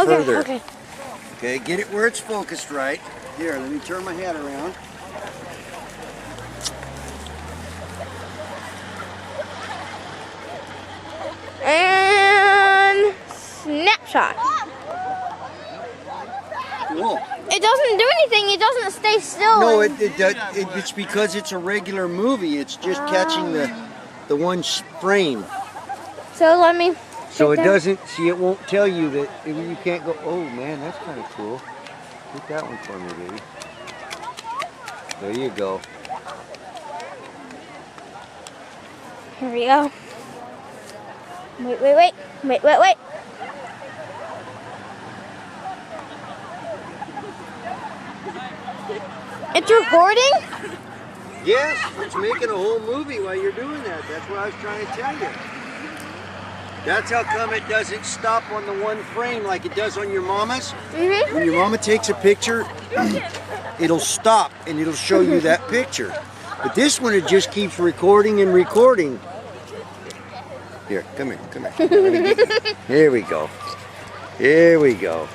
further. Okay. Okay, get it where it's focused right. Here, let me turn my head around. And snapshot. Cool. It doesn't do anything. It doesn't stay still. No, it's because it's a regular movie. It's just catching the one frame. So let me. So it doesn't, see, it won't tell you that you can't go, oh man, that's kind of cool. Get that one for me, baby. There you go. Here we go. Wait. It's recording? Yes, it's making a whole movie while you're doing that. That's what I was trying to tell you. That's how come it doesn't stop on the one frame like it does on your mama's. Mm-hmm. When your mama takes a picture, it'll stop and it'll show you that picture. But this one, it just keeps recording and recording. Here, come here. Here we go. Here we go.